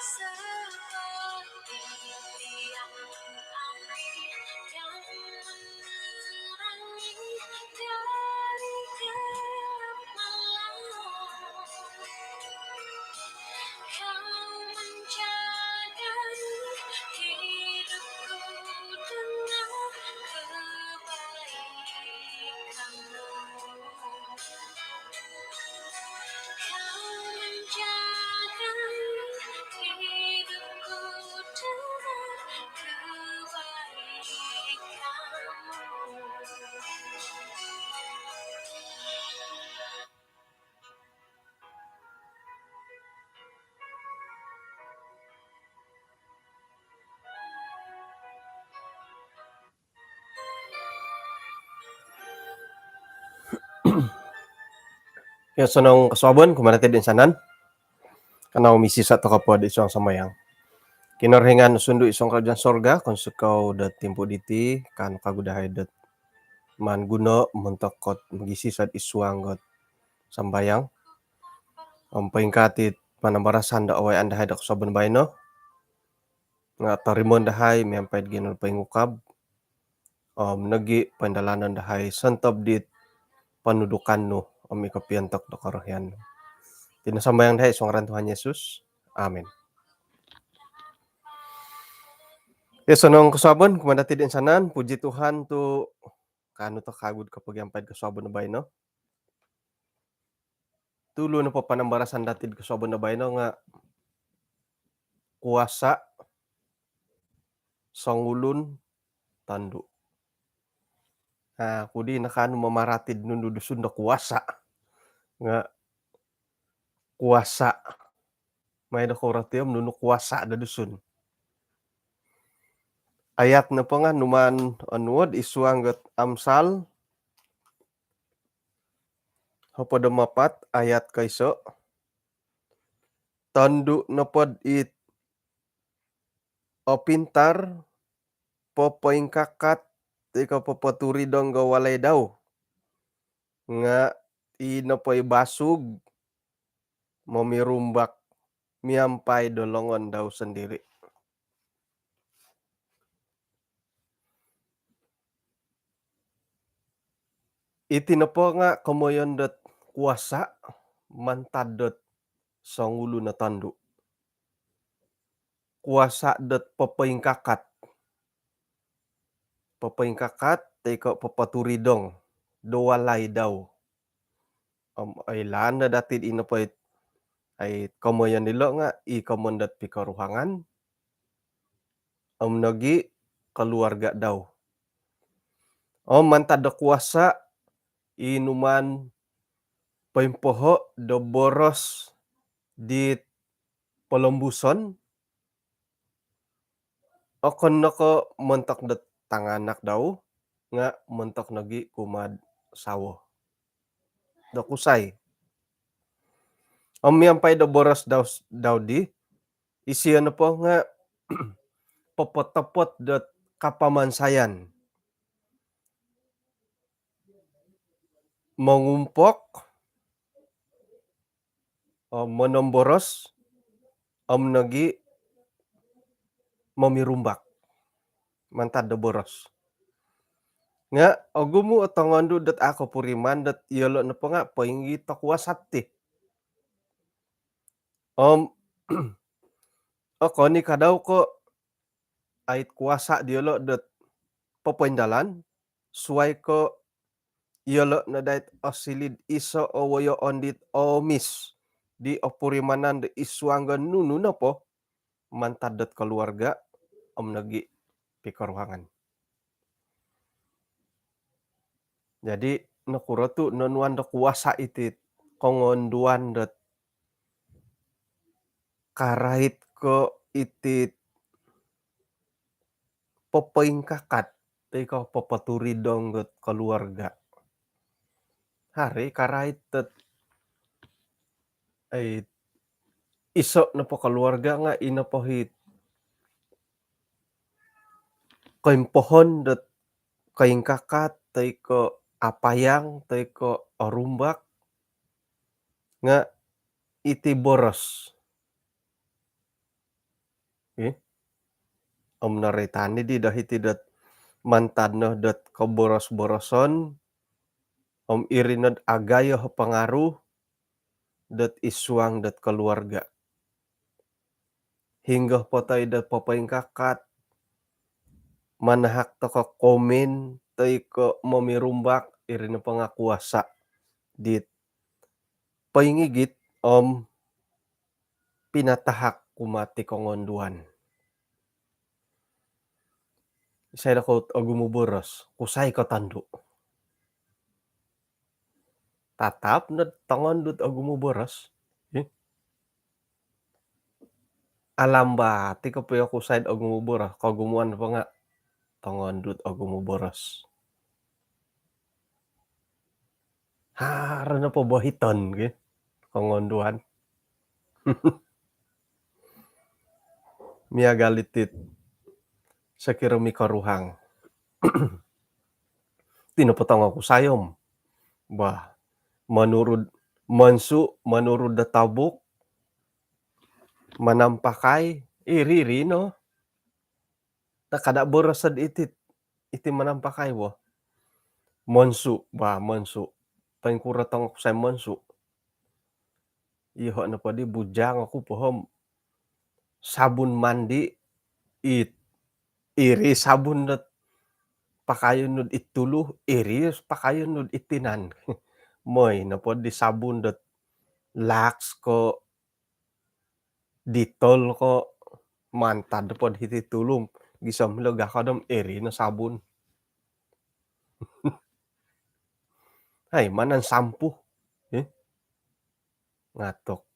seperti tiang api yang menerangi dari gelap malam. Kau menjaga hidupku dengan kebaikanmu. Kau menjaga hidupku dengan kebaikanmu. Ya sonong kaswabon kumanate din sanan kanao misi sa takapod isong samayang. Kinorhengan sundu isong kerajaan sorga kon sukau dat timpo diti kan kagudahay dat man guno mentakot magisi sad isuang got sambayang. Paingkatit panambarasan da away andahay da kaswabon bayno nga tarimon dahay miampay ginon paingukab nagi pandalanan dahay santab dit panudukan no ikapiantok da karohyan. Tinasambayang dahay isong ngaran Tuhan Yesus. Amen. Ya sonong kaswabon kumandati din sanan puji Tuhan tu kanu to kagud kapag yampay kaswabon na bayno. Tulo na po panambarasan datid kaswabon na bayno nga kuasa sangulun tandu. Kudi nakanu mamaratid nundudusun da kuasa nga kuasa may da koratiom nunu kuasa da dusun. Ayat na pa nga numan anuod isuanggat Amsal hapada mapat ayat kayso tandu na pod it o pintar popoingkakat ikaw papaturi dong gawalay daw nga inapoy basug mamirumbak miampay dolongon daw sendiri. Itinapo nga kamoyon dat kuasa mantadot sangulo na tandu. Kuasa dat papaingkakat. Papaingkakat ikaw papaturidong dowalay daw. Ay laan na datid inapoy ay kamoyon nilo nga ikamondat pikaruhangan nagi keluarga daw. Mantad da kuasa inuman paimpoho da boros dit palembuson kon nako mentok da tanganak daw nga mentok nagi kumad sawo. Da kusay. Miampay da boros daw di isiyo na po nga popot-topot dat kapamansayan. Mangumpok monomboros nagi mamirumbak mantad da boros. Nga agumu atongondu dat ako puriman dat iyolo na po nga painggi ta kuasat ti. Koni kadaw ko ait kuasa diolo dat papaindalan suai ko iyolo na dait osilid iso owoyo ondit omis di opurimanan da isuanggan nunu na po mantad dat keluarga nagi pikaruhangan. Jadi nakuro tu nonuan da kuasa itit kongonduan dat karait ko itit papaingkakat ikaw papaturi dong got keluarga. Hari karait tet ay iso na po keluarga nga inapohit kaimpohon dat kaingkakat ko apayang ko orumbak nga iti boros ih, naritani di dahiti det mantanna det kaboros-boroson, irined agayo pengaruh det isuang det keluarga. Hinggah potay det papaingkakat, manahak taka komen tei ke mamirumbak irina pangakuasa dit paingigit pinatahak kumati kongonduan. Isay dako agumuboros, kusay katandu. Tatap net tangondut agumuboros, ih, alamba ti kapuy kusay agumuboros kagumuan pa nga tangondut agumuboros. Harana pabahiton ge kongonduan. Miagalitit sakira mikaruhang. Tinapatang aku sayom. Bah, menurut menurut databuk manampakai iriri no takada borosad iti manampakai bo. Monsu paingkura tang aku say monsu. Iho na padi bujang aku pohom sabun mandi iri sabun dat pakayun nud ituluh iri pakayun nud itinan. Moy na padi sabun dat Lux ko Dettol ko mantad pod hiti tulum gisam lega kadam iri na sabun. Hay manan sampuh, ih, ngatok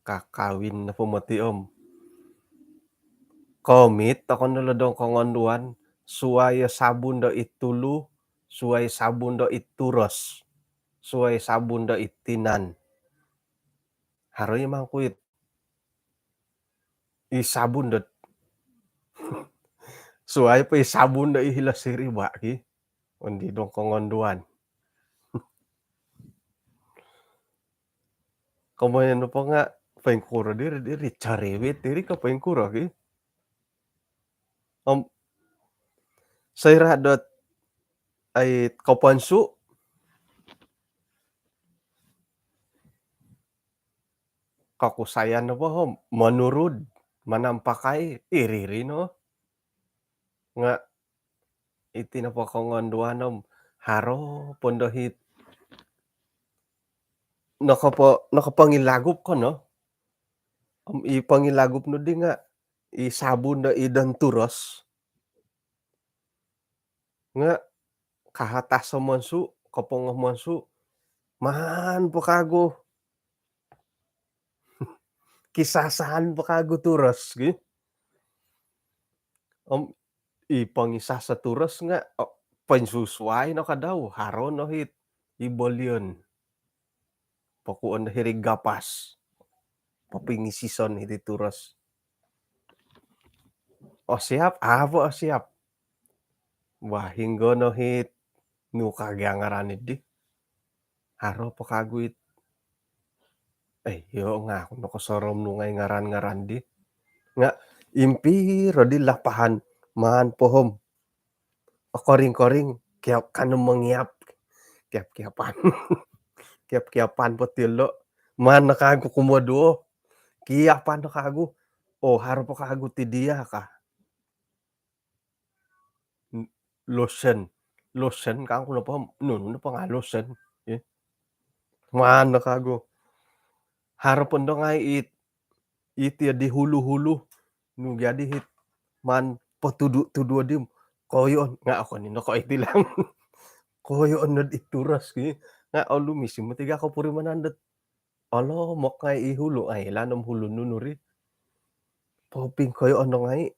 kakawin na pumati komit takon dolodong kongonduan suaya sabun da itulu, suaya sabun da ituros, suaya sabun da itinan. Haroy mangkuit sabun dat suaya pa sabun da ihilas siri baki undi dong kongonduan. Kamayan pa nga paingkura diri carewet diri ka paingkura ki. Sayra dot ay kapansu kakusayan na pa manurud manampakai iriri no nga iti na pakongonduanom haro pondahit nakapangilagup ka no ipangilagup no di nga isabun da idan turos nga kahatas sa monsu kapangah monsu man pakago kisasahan pakago turos gi ipangisa sa turos nga pansusuay na kadaw haro no hit ibolyon pakuan na hirig gapas papingisison iti turos. O siap avo o siap wah hinggo no hit nu kagangaranid di haro pakago yo nga no kasorom nu ngay ngaran-ngaran di nga impiro di lapahan man pohom koring-koring kiap kanum mangiap kiap-kiapan kiap-kiapan potilo man nakago kumoduo kiapan nakago haro pakago ti dia ka lotion kang kuno pohom nunu pa nga lotion man nakago haro pondo ngay iti di hulu-hulu nu jadi hit man patudu dim koyon nga ako ni nako iti lang koyon nad ituras ki nga lumisi mo tiga ka puri manandat alo mok ngay ihulu ay lanom hulu nunuri poping koyon no ngay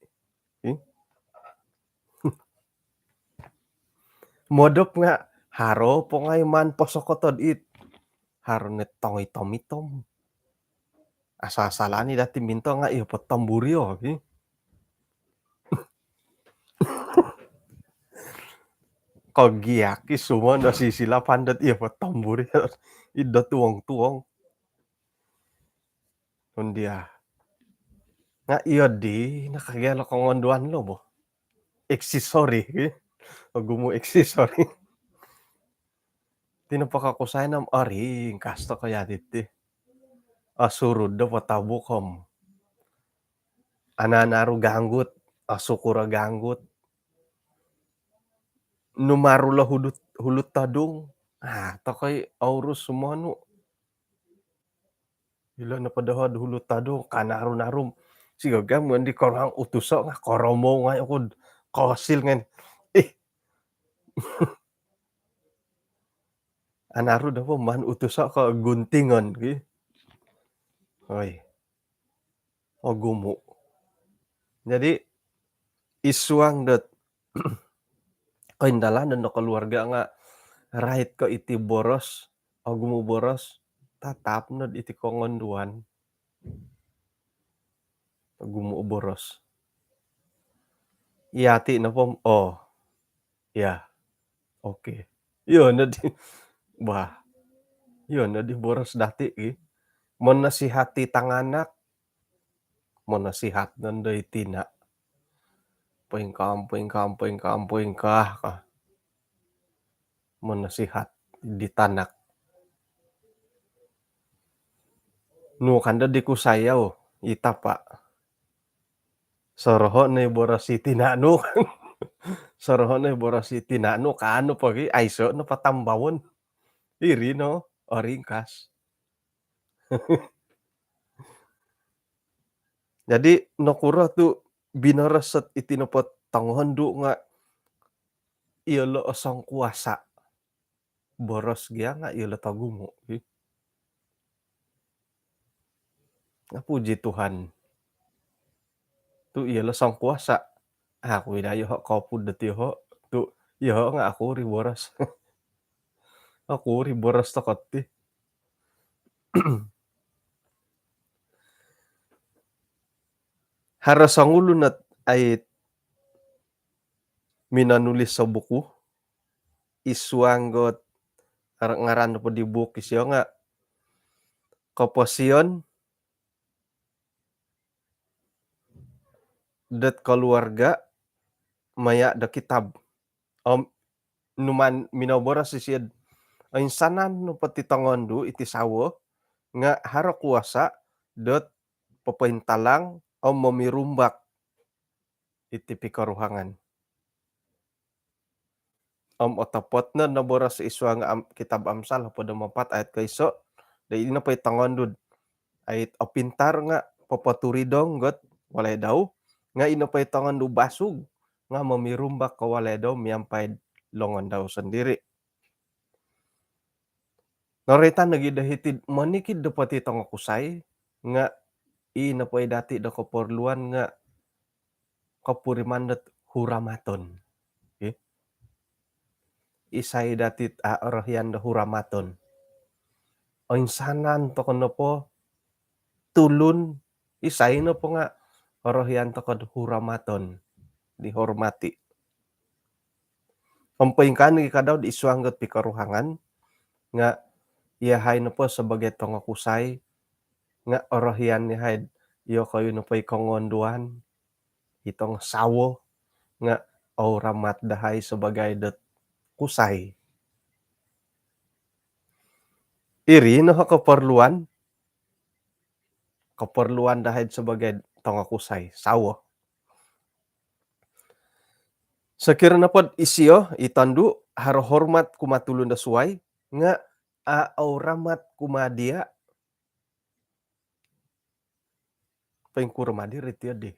modop nga haro po ngay man posokotod haro net tongoy tomitom asasalani dati minto nga iyo patamburyo kagiaki suma nasisilapan dat iya patamburyo ida tuwang-tuwang undia nga iyo di nakagelo kongondoan lo bo, aksesori gumo aksesori. Tinapakakusayam ari kasto kayadit ti, surud da patabukom. Ananaru ganggut, sukura ganggut, nu marula hulut tadung, tokoy aurus sumonu, ila napadahad hulut tadung kanaru-narum, sigagam ngan di korang utuso nga koromo nga ukod kosil ngan, ih anaru da po man utuso ka guntingan gi, oy gumo. Jadi isuang det kaindalanan da keluarga nga rahit ko iti boros, gumo boros tatapnod iti kongondoan, gumo boros. Iyati na po, ya, oke. Yun na di bah, yun na di boros dati mon nasihati tanganak, mon nasihatnon da iti na, poingkah kah mon nasihat di tanak. Nu kanda di kusayaw itapa, soroho na boros iti nanu, soroho na boros iti nanu kaano pagi ayso no patambawon, iri no, ringkas. Jadi nakuro tu binareset iti napatangondu nga iyo lo osong kuasa, boros gia nga iyo lo tagumo nga puji Tuhan, tu iyo lo song kuasa, kuidayo ho kopud da tiyo ho, tu iyo ho nga akuri boros, akuri boros tokot ti. Harasangulunat ay minanulis sa buku, isuanggot ngaran po di buku siyo nga komposisyon det keluarga maya da kitab. Numan minaboras sisiyed insanan no patitangondu iti sawo nga haro kuasa dot papaintalang mamirumbak iti pikaruhangan. Otopotna naboras isua nga kitab Amsal hapada 4 ayat kayso, daydi na paitangondud ayat pintar nga papaturidong got walay daw nga ino paitangondu basug nga mamirumbak ka walay daw miampay longon daw sandiri. Naritan nagidahitid manikid da pati nga kusay nga napay dati da kaporluan nga kapuriman dat huramaton. Isay dati arahian da huramaton. Insanan to kono po tulun isay no po nga arahian to kad huramaton, dihormati. Pampaingkan ikadaw di isuanggot pikaruhangan nga iyahay na po sebagai tonga kusay nga arahian ni haid iyo kayo na pa'y kongonduan itong sawo nga ramat dahay sebagai det kusay. Iri no keperluan dahay sebagai tonga kusay, sawo. Sekiranya pod isiyo itandu haro hormat kumatulun da suway nga ramat kumadia pengkurmadi rityo di.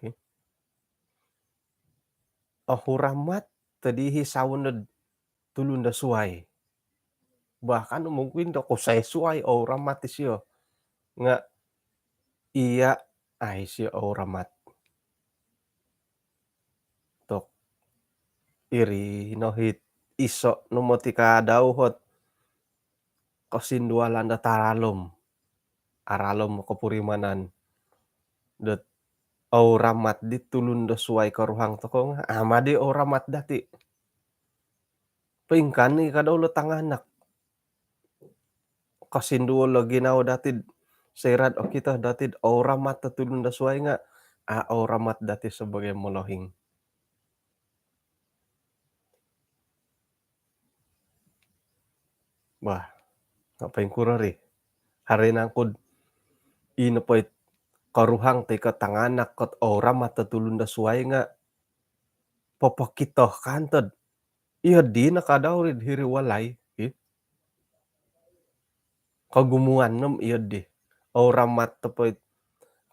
Huramat tadihi sawon tulun da suway. Bahkan mungkin da kusay suway ramat isiyo nga iya ay siyo ramat. Tok iri no hit iso no motika daw hot kasindualan da taralom, aralom kapurimanan det ramat di tulun da suway karuhang toko nga amadi ramat dati. Paingkan ni kadaw lo tanganak kasinduo lo ginaw datid serat kita datid ramat tulun da suway nga Oramat dati sebagai molohing. Wah, ngapain kurari harenangkud inepoit karuhang ti katanganak ket oramat tetulunda suai nga popokitoh kanted ieu dina kadaurid hiri walai ih, kagumuannem ieu di. Oramat tepoit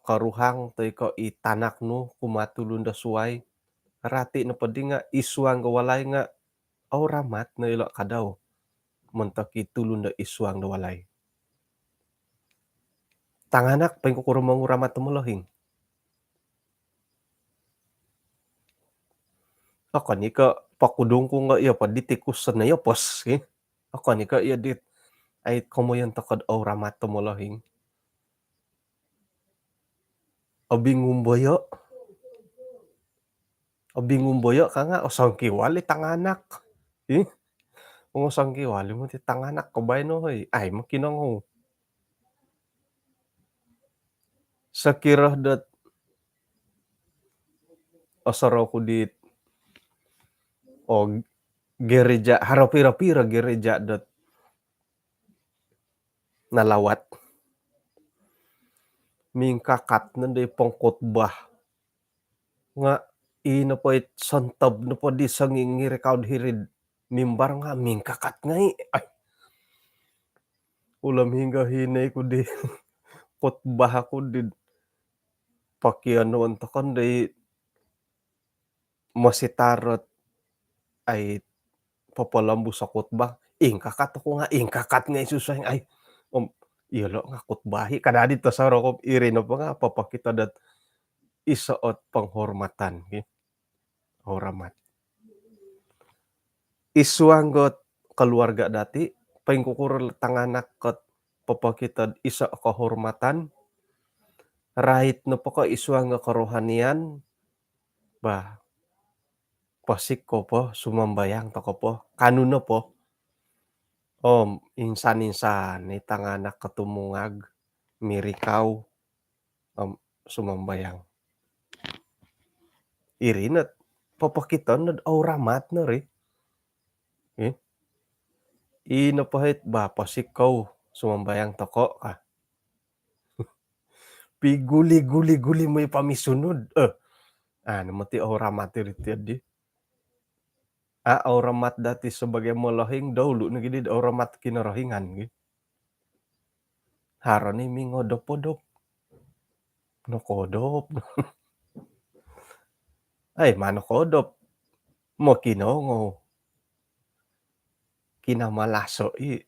karuhang teu ko itanaknu kumaha tulunda suai rati nu penting nga isuang ga walai nga oramat na ilo kadau mun kitu lunda isuang da walai. Tanganak paling kukuro manguramat tu molohing. Okon ika pakudungku nga iya pa di tikusen na iya pos ih. Okon ika iya dit ait komoyan tokod oramat tu molohing. Abi ngumboyo ka nga osongki wali tanganak. Ih, osongki wali mo ti tanganak kabayan no hoy, ay makinangou. Sakirah det osoroku dit gereja haro pira-pira gereja det nalawat mingkakatna deui pangkhotbah nga inepoit sonteb nu po di sangingir kaud hirid mimbar nga mingkakat ngai. Ay, ulam hingga hinay ko di khotbah aku di pakianuan tokon deui masitarot ay papalambu sa khotbah, ingkakat ako nga ingkakat nga isusuay ay ieu lo nga khotbahi kadadi ta sarokop iri na pa nga papakita dat isuot penghormatan ih, oramat. Isuanggot keluarga dati paling kukurul tanganak ket papakita isa kehormatan, rait nu poko isuangga kerohanian, bah posik kopo sumambayang to kopo kanuna po insan-insan ni tanganak katumungag mirikaw sumambayang. Irina papakiton nad oramatna ri ih. Inapahit ba pasikaw sumambayang toko kah piguli-guli-guli moy pamisunod, anu mo ti oramat iti di. Oramat dati sebagai molohing dahulu na gid oramat kinarohingan gi. Harani mingodop-odop, nokodop, ay manokodop, makinongo, kinamalaso ih.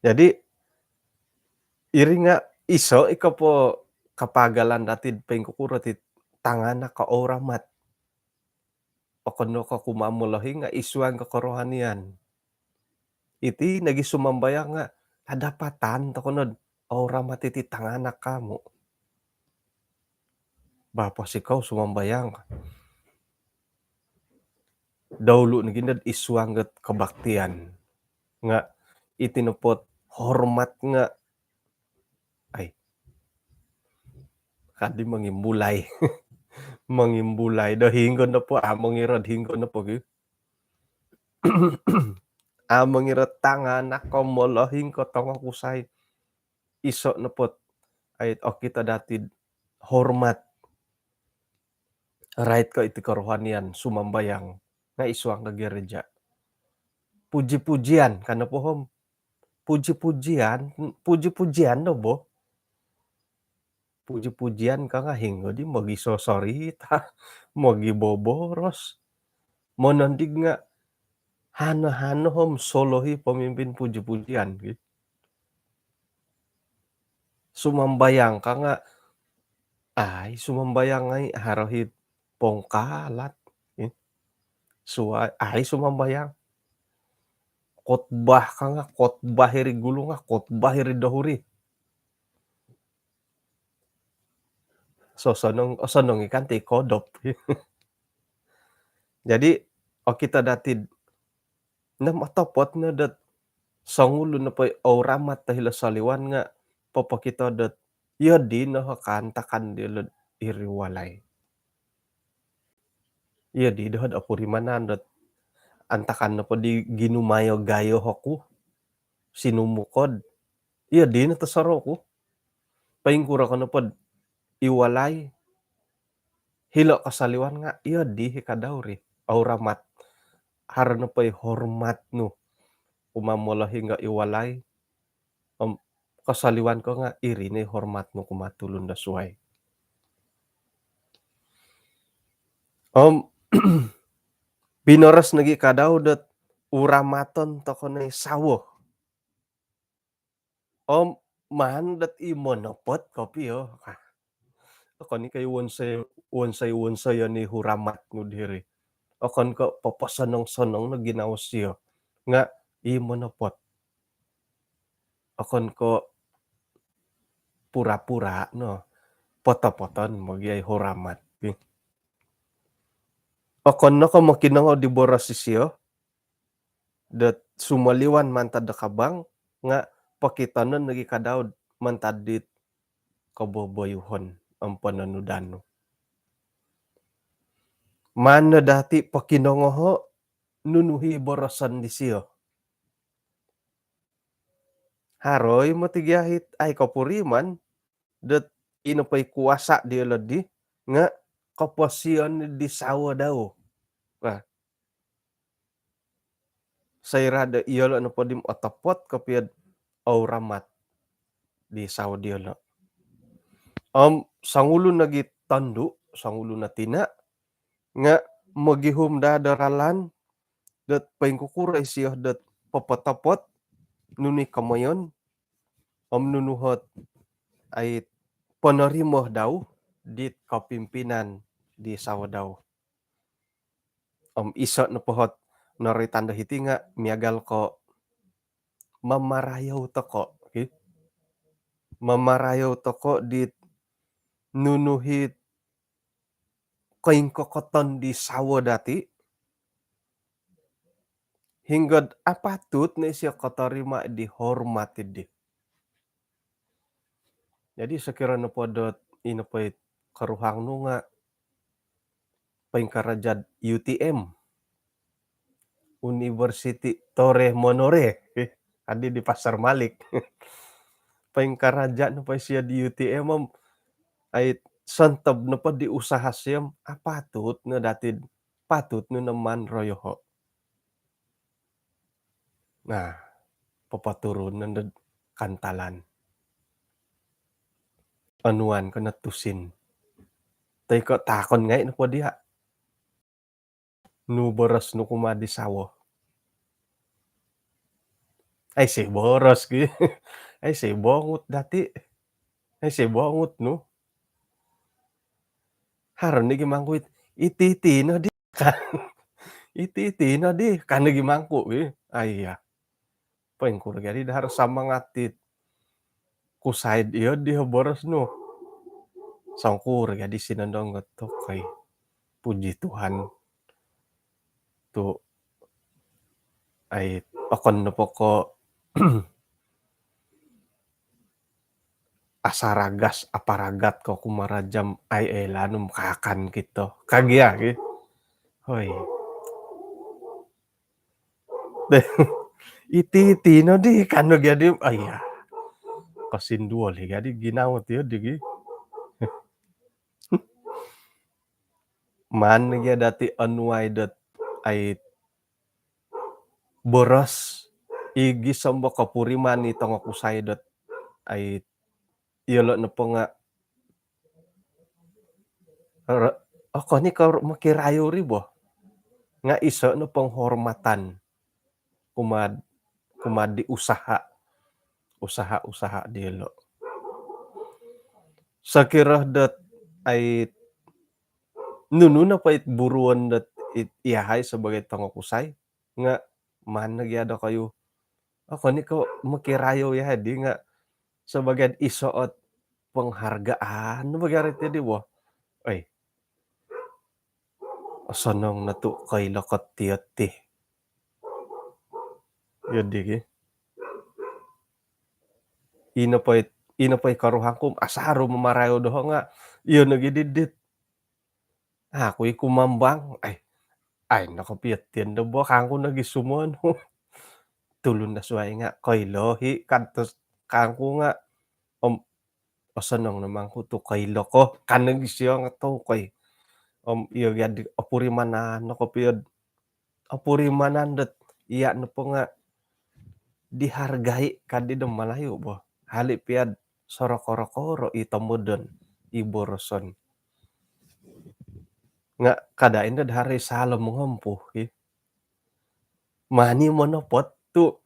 Jadi iri nga iso ika po kapagalan dati paling kukuro ti tanganak ka oramat. Okon no ka kumaha molohing nga isuang ka kerohanian. Iti nagisumambayang nga kadapatan tokonod oramat iti tanganak kamo. Bah pasikaw sumambayang dahulu na gid isuang ket kabaktian nga itinupot hormat nga ay kadi mangimbulay, mangimbulay dahinggon na po mangirad hinggon na po gi. Mangirat tanganak ko molohing ko tongo kusay iso na pot ait kita datid hormat rait ka iti karohanian sumambayang nga isuang ka gereja. Puji-pujian kana pohon, puji-pujian no bo. Puji-pujian ka nga hingga di magisosorita, magiboboros, manandig nga hana-hana hom solohi pamimpin puji-pujian gitu. Sumambayang ka nga sumambayang ngai harohit pongkalat ih, sumambayang. Khotbah ka nga khotbah hiri gulu nga khotbah hiri dahuri. So sonong ikan ti kodop. Jadi kita datid na matopot na dat sangulo na pa'y oramat dahil saliwan nga papakita dat iya di na kantakan dilud iri walay. Iya di dohod apurimanan dot antakan na po di ginumayo gayo hoku, sinumukod, iya di na tasaro ko. Paingkura ko na pod iwalay, hilo kasaliwan nga, iya di hikadawri, auramat, harana pa'y hormat no, umamolo hingga iwalay, kasaliwan ko nga iri ni hormat no kumatulon da suway. Binoras nagi kadaw dat uramaton to konay sawo. Man dat imonopot kopi yo. Akon ni kay wonsay ni huramat no diri. Akon ko papasanong-sanong na ginaos siyo nga imonopot. Akon ko pura-pura no poto-poton magyay huramat. Akon na ko makinangaw di boras siyo dat sumaliwan mantad da kabang nga pakitanon nagi kadawd mantad dit kaboboyuhon ang pananudano. Mana dati pakinangaho nunuhi borasan di siyo. Haroy matigyahit ay kapuriman dat inapay kuwasa di ladi nga kapasiyan di sawa daw. Sayrada iyalo na po dim otapot kapiyad auramat di sawa di iyalo. Sangulo nagi tandu, sangulo na tina nga magihum da daralan dat paingkukuray siya dat papatapot nuni kamayon nunuhot ay panarimo daw dit kapimpinan di sawa daw. Isa na pohot naritanda hiti nga miagal ko mamarayaw toko. Okay? Mamarayaw toko dit nunuhit kaingkokoton di sawa dati hinggad apatut na siya katarima di hormatid di. Jadi sekira na po dot inapay karuhang no nga paingkarajad UTM University Torre Monore adi di Pasar Malik. Paingkaraja na pa siya di UTM ay santab na pa di usaha siya apatut na datid patut no naman royoho. Nah, papaturun na kantalan. Anuan ko natusin. Tay ko takon ngay na po diha. Nu boros no kumadi sawo. Ay si boros gi. Ay si bongut dati. Ay si bongut no. Haron ni gimangkuit ititi na di. Ititi na di kan gimangku gi. Ay ya. Paingkur gadi dahar samangatit kusaid iyo di boros no. Sangkur gadi sinandong to kay puji Tuhan. Tu ay akon na po ko asaragas aparagat ko kumarajam ay elanum kakan kito. Kagya gi. Hoy. Ititi no di kano gadi ay ya. Kasinduol gadi ginawat yo digi. Man gya dati anuay dat ay boros igi samba kapuriman itong akusay dat ay iyalo na po nga ako ni ka makirayo ribo nga iso na penghormatan kumadi usaha dilo. Sakira dat ay nununa pa it buruan dat iyahay sebagai tangokusay nga man nagyada kayo ako ni ka makirayo ya di nga sebagai isoot penghargaan no bagari ti di bo ay asanong natu kay lakot ti yun digi ino pa it ina pay karuhangkum asaro mamarayo doho nga ieu na gid dit. Aku kumambang, ay nakapiyet da ba kangku nagisumon tulon da suay nga kaylahi kantos kangku nga, asanang namangku to kayla ko kan nagisiyang nga to kay, iyo yadi apurimanan nakapiyad apurimanan det iya na po nga dihargai kadi da malayo ba, hali piyad soro-koro-koro itamuden iboroson. Nga kada inda hari salem mangampuh mani monopod tu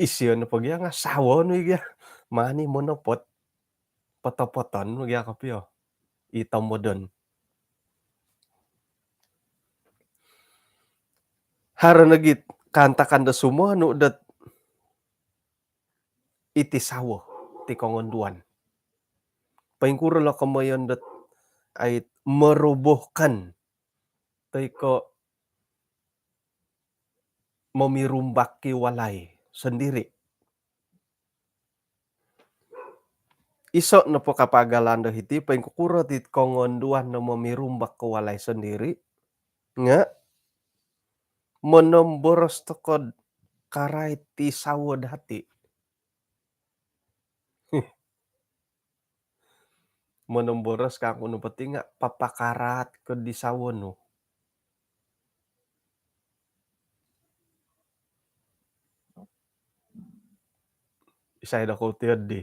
isyu na pagya nga sawon wigya mani monopod poto-poton wagya kapio itamuden. Harana gid kanta-kanta sumo anu det iti sawo ti kongonduan. Paingkuro la kamayan det ay merobohkan taiko memirumbaki walai sendiri. Iso na po kapagalanda iti paingkukuro ti kongonduan na memirumbak ka walai sendiri nga monomboros tokod karay ti sawo dati. Monomboros kangku no pati nga papakarat ken di sawo no. Isay da ko ti di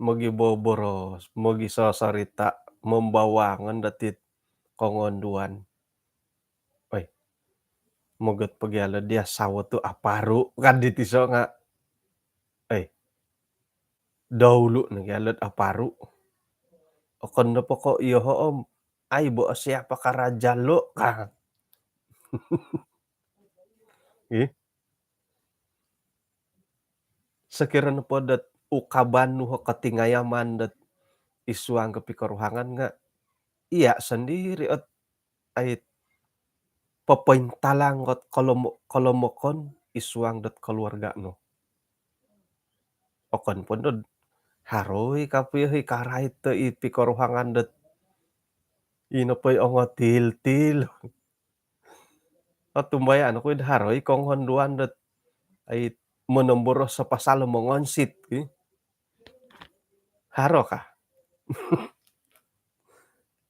magiboboros, magisasarita, mambawangan datit kongonduan. Ay, moget pagyala dia sawo tu aparo kan ditiso nga, ay dahulu nagyalat aparo. Akan na poko iyo hoom, ay bo siapa karajalo ka. Ih, sekiranya po dat ukaban nu katingayaman dat isuang kapikaruhangan nga iya sendiri at ay papaintalangot kolomokon isuang dat keluarga no. Akan po dod haroy kapihi karay te iti karuhangan dat ino pa'y ongotil-til. At tumbayan ako'y haroy konghonduan dat ay monomboros sa pasal mongonsit haro ka.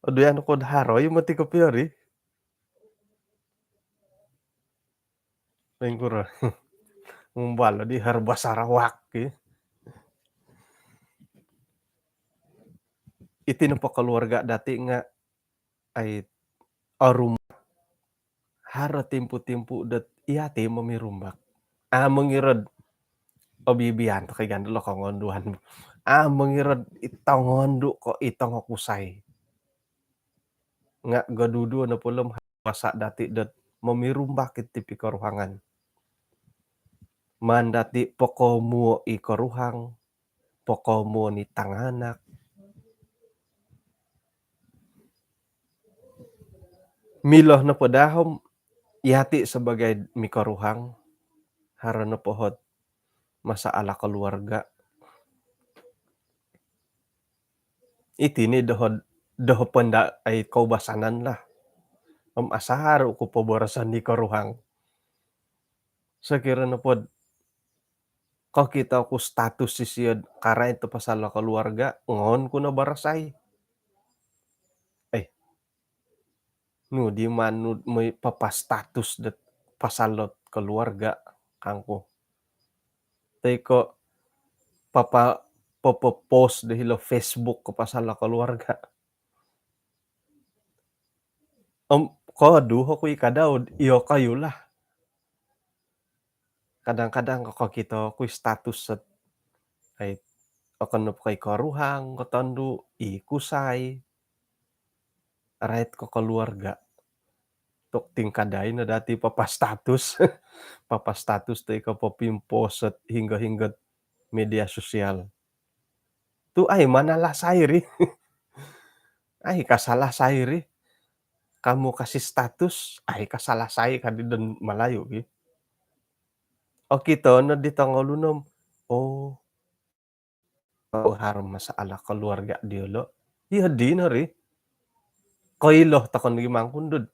Aduyan kod haroy mo ti kapiyari. Paingkuro ngumbalo di Herba Sarawak iti no pakaluarga dati nga ay arum haro timpu-timpu dat iya ti mamirumbak. Mangirod obibian to kay ganda lo kongonduan. Mangirod itongondu ko itongokusay. Nga gadudo na pulem masa dati dat mamirumbak iti pikaruhangan. Mandati pokomo i karuhang, pokomo ni tanganak. Miloh na padahom ihati sebagai mikaruhang harana pohot masalah keluarga. Iti ni doho penda ay kaubasanan lah. Asar ko paborosan ni karuhang. Sekiranya pod kau kita ku status sisiod karay ito pasala keluarga ngon ko na barasay. No di man may papastatus dat pasalot keluarga kangku. Teko post dahil Facebook ko pasala keluarga. Kadu ko ikadaw iyo kayo lah. Kadang-kadang kako kita kuy status set ay akan no kay karuhang katandu ikusay right ko keluarga. Tok tingkaday na dati papastatus. Papastatus tay ka papimpost at hingga-hinggat media sosial. Tu ay manalasay ri. Ay kasalasay ri. Kamu kasih status, ay kasalasay kadi don malayo O kita na di tangolunom, oh harum masalah keluarga diolo, iya di na ri, koiloh takon gi mangkundud.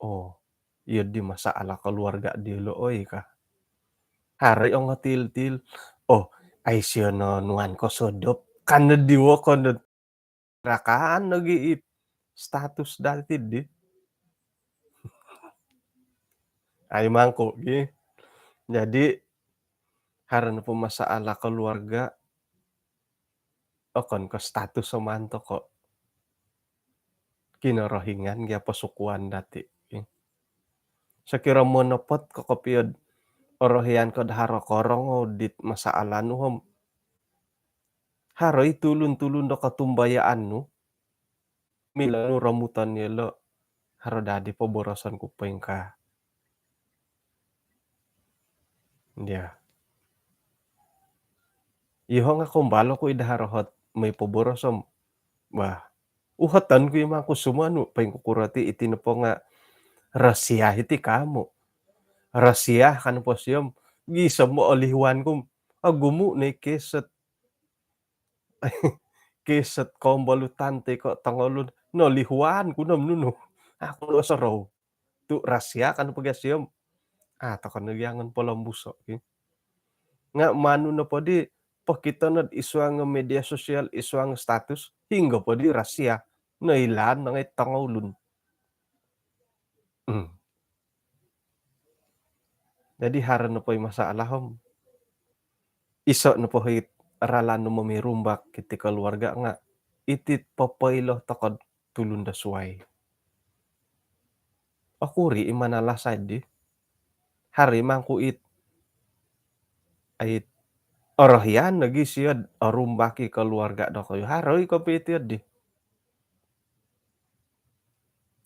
Oh, iya di masalah keluarga diolo oi kah. Hari ong til-til, oh, ai siono nuan ko sodop, kan diwo kono rakaan lagi status dati di, ai mangko gi. Jadi harana po masalah keluarga, oh kon ko status somanto ko kinorohingan gi pasukuan dati. Sekira monopod ko kopiod orohian ko daharo korong dit masalah nu hom. Haroi tulun-tulun do katumbayaan nu, mila nu rambutan yelo haro dadi poborosan kupeng ka. Dia. Iho nga kumbalo ko idaharo hot may poborosom. Wah, uhatan ko yung mga kusumanu peng kukurati itino po nga Russia iti kamo. Russia kan po siyom. Gisa mo olihuan ko. Agumo na keset keset kombalutante ko tangolun. No lihuan ko nam nuno. Ako no saraw. Tu Russia kan po siyom. Takon nagyangan polambuso. Nga mano na po di pakita na iswang media sosial, iswang status, hingga po di Russia. Nailan na ngay tangolun. Jadi hara na po'y masaalahom. Iso na po hit aralan no mamirumbak iti keluarga nga iti papaylo takod tulun da suway. Akuri imanalasad di. Hari mangku it orahyan lagi siyad arumbaki keluarga da kayo. Haroy ko pitiyad di.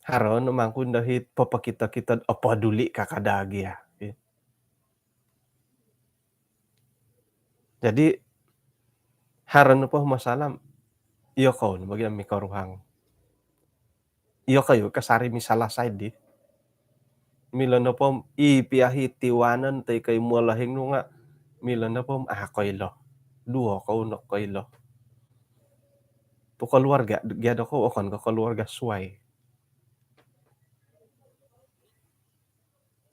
Haro no mangkun dahit papakita-kita apaduli kakadagi ya. Jadi haran po masalam iyo ko no bagian mi karuhang. Iyo kayo kasari misalasay di. Mila na pom ipiahi tiwanan tay kay mulahing no nga mila na pom koylo. Duo ko no koylo. Tu keluarga gyado ko okon ka keluarga suway.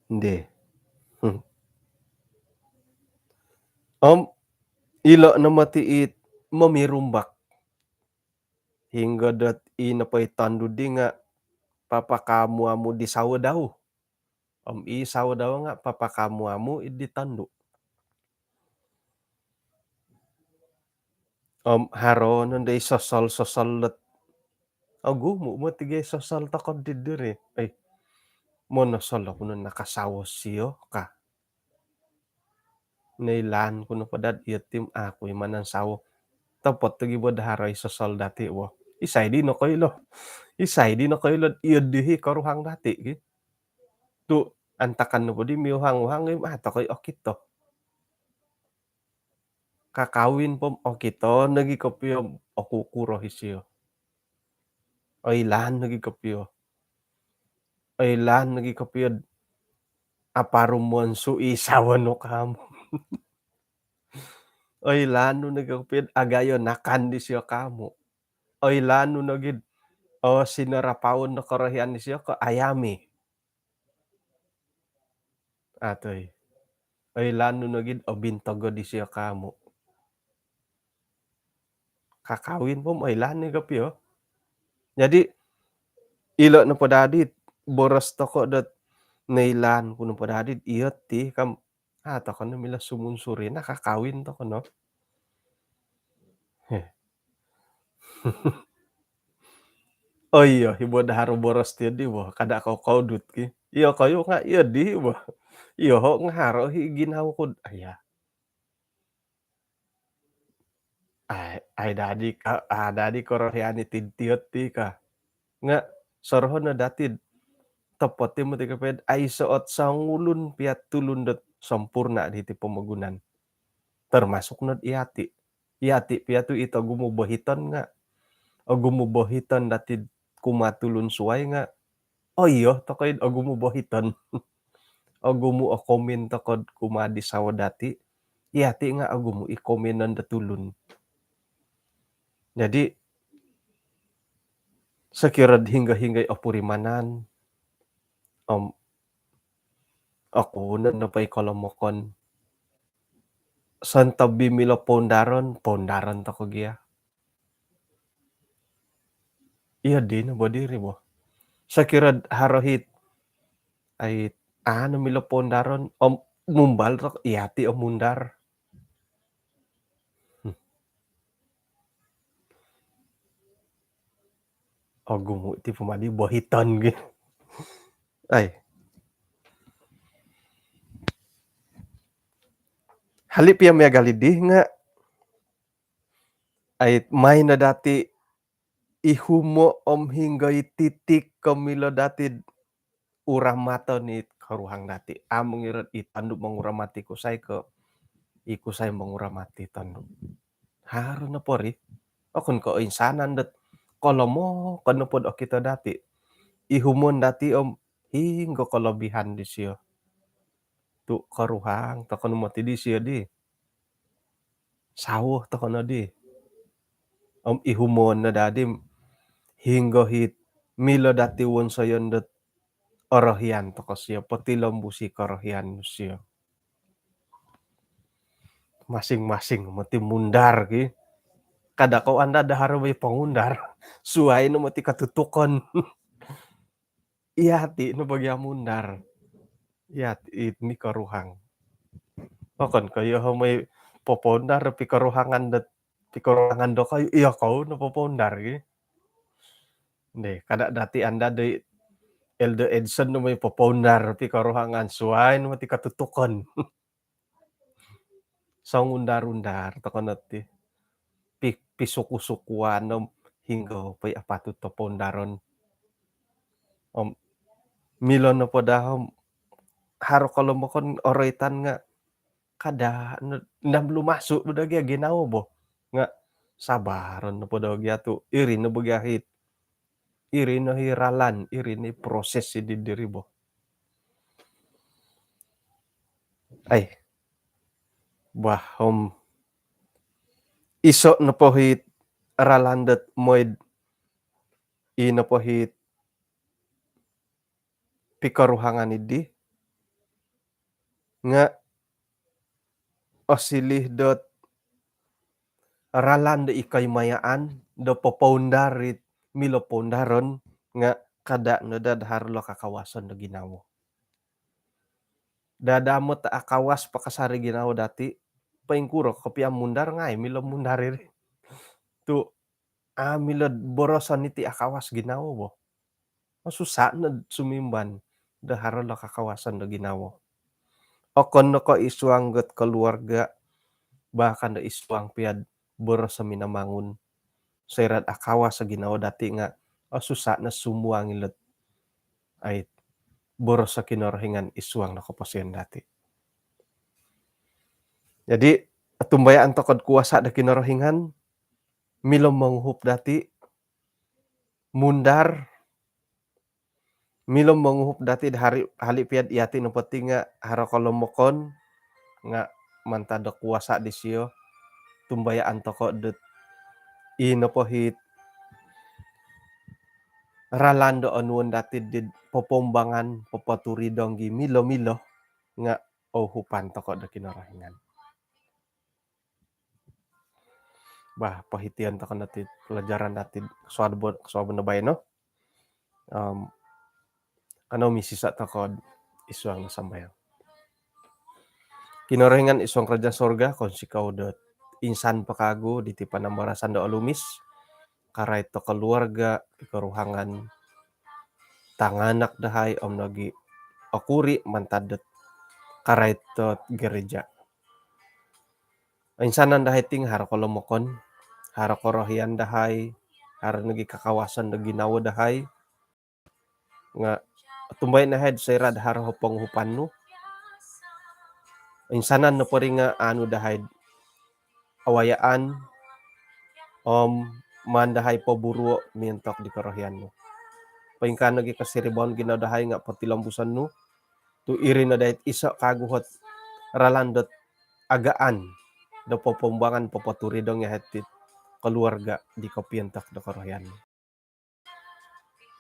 Hindi. Ilo na matiit mamirumbak hingga dat inapay tandu di nga papakamuamu di sawa daw. Sawa daw nga papakamuamu idi tandu. Haro nanday sosol agumo mo tigay sosol takod didiri. Ay, monosol ako nun nakasawa siyo ka. Nailan ko na padad itim ako manan sawo. Tapot tagi bod haray sosol dati wo. Isay di no koylo. Isay di no koylo iadihi karuhang dati. Tu antakan no podi miuhang-uhang koy okito. Kakawin pom okito nagi kopyo okukuro hisiyo. Oilan nagi kopyo. Oilan nagi kopyo aparumon su isawa no kamo. Oilan no nagi kopyo agayo nakandi siyo kamo. Oilan no nagid sinarapaon na karahian ni siya ka ayami. Atoy. Oilan no nagid bintago di siya kamo. Kakawin pom oilan ni kopyo. Jadi ilo na padadit boras toko dat nailan kuno padadit iyot ti kam takon na mila sumunsuri nakakawin to no. Oh iya hibod haro boras ti di bo kada ko kaudut ki. Iyo kayo nga iya di bo. Iyo ho nga haro ginaw ko aya. Ay dadi korohyani tidtiyot ti ka. Nga soroho na datid tepot ti mo ti kaped ay soot sangulun piat tulun dat sampurna di ti pamagunan. Termasuk not iyati. Iyati piatu ito gumubuhiton nga. O gumubuhiton datid kumatulun suway nga. Oh iyo tokoy o gumubuhiton. O gumu o komen tokod kumadi sawa dati. Iyati nga o gumu i-komenan datulun. Jadi sekiranya hingga-hingga opurimanan om aku napay kolomokon santabi milo pondaron to kagia. Iya din bodiri boh. Sakira harohit ay ano milo pondaron om mumbal to iati o mundar. O gumo ti pumadi bohiton ge. Ay halip ya mia galidih nga ay may na dati ihumo om hinggay titik kamilo dati uramaton karuhang dati among iret itandu manguramati kusay ko ikusay manguramati tandu. Haro na pori okon ko insanan dat kolomo kano pod o kita dati ihumon dati om hingga kelebihan di siyo tu karuhang to kono mati di siyo di sawah to kono di om ihumon na dadim hingga hit milo dati won sayon dat orohian to siyo patilom busi korohian siyo masing-masing mati mundar ki kada ko anda dahar may pangundar suai no mati katutukon iyati no bagya mundar iyati itni karuhang okon kayo may popondar pikaruhangan do kayo iya kau no popondar ki hindi kada dati anda de Eldo Edson no may popondar pikaruhangan suai no mati katutukon so undar-undar to kanati pisuku-sukuan no hingga pay apatut to pondaron om milon no podahom haro kolomokon oroitan nga kada ndam lumasuk budagya ginawa bo nga sabaron no podagya tu iri no bagyahit iri no hiralan iri ni proses si didiri bo ay bahom iso no pohit ralandet moid no pohit pikaruhangan idi nga osilih dot ralande ikay mayaan do popondarit milo pondaron nga kada no dadhar lo kakawasan do ginawa dadamot akawas pakasari ginawa dati paingkuro kapiam mundar ngay milo mundarir tu milod borosan iti akawas ginawa bo masusa na sumimban dahar lo kakawasan do ginawa okon no ko isuanggot keluarga bahkan do isuang piad boros sa minamangun serat akawas sa ginawa dati nga susa na sumuang ilot ay boros sa kinorohingan isuang na kapasyan dati. Jadi atumbayaan tokod kuasa da kinorohingan milom manghup dati mundar milom manghup dati da hali piad iati no peti nga haro kolomokon nga manta da kuasa di siyo tumbayaan toko det ino pohit ralando onwon dati did popombangan popaturi donggi milo-milo nga hupan toko da kinorohingan. Bah pahitian toko nati pelajaran dati soabon na bay no ano misisa toko isuang na sambayang kinorohingan isuang raja sorga kon sikaw dot insan pakago diti panambarasan do alumis karay to keluarga pikaruhangan tanganak dahay om nagi okuri mantadet karay to gereja insanan dahay ting haro kolomokon haro korohian dahay haro nagi kakawasan do ginawa dahay nga tumbay na head sa irad haro hopong hupan no insanan no pori nga ano dahay awayaan mandahay paburo mintok di korohian no paingkan nagi kasiribon ginadahay nga patilambusan no tu iri na dahit isa kaguhot ralandot agaan do popombangan popaturi dong ya hetit keluarga di kopientak da karohyan.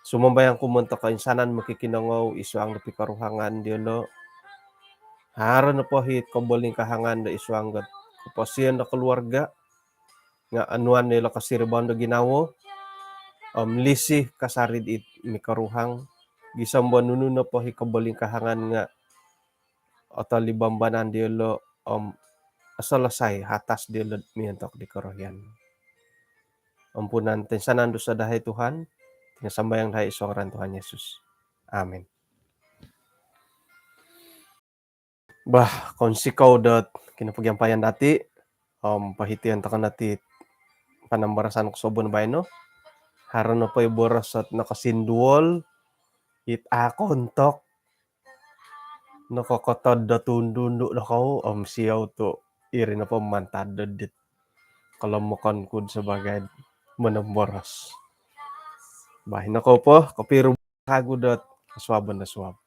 Sumambayang kumunta kainsanan makikinangaw isu ang napikaruhangan diolo. Haro na po hit kaboling kahangan da isu anggat kapasian da keluarga nga anuan nila kasirbaon da ginawo lisih kasarid it mikaruhang gisambon nunu na po hit kaboling kahangan nga atau libambanan diolo asalasay hatas diolo mientok di karohyan. Ampunan tensanan dosa dahay Tuhan, tinasambayang dahay isu ngaran Tuhan Yesus. Amin. Bah, konsikaw dat kinapagyampayan dati, pahitian takan dati panambarasan ko sobon bayno. Haron na pa'y boras at nakasinduol, it akontok, nakakatad da tundundo na kao, siyaw to, iri na po mantadad dit. Kalamukan kud sebagai manamboras. Bahin ako po, kapiru kagudat, kaswaban na swab.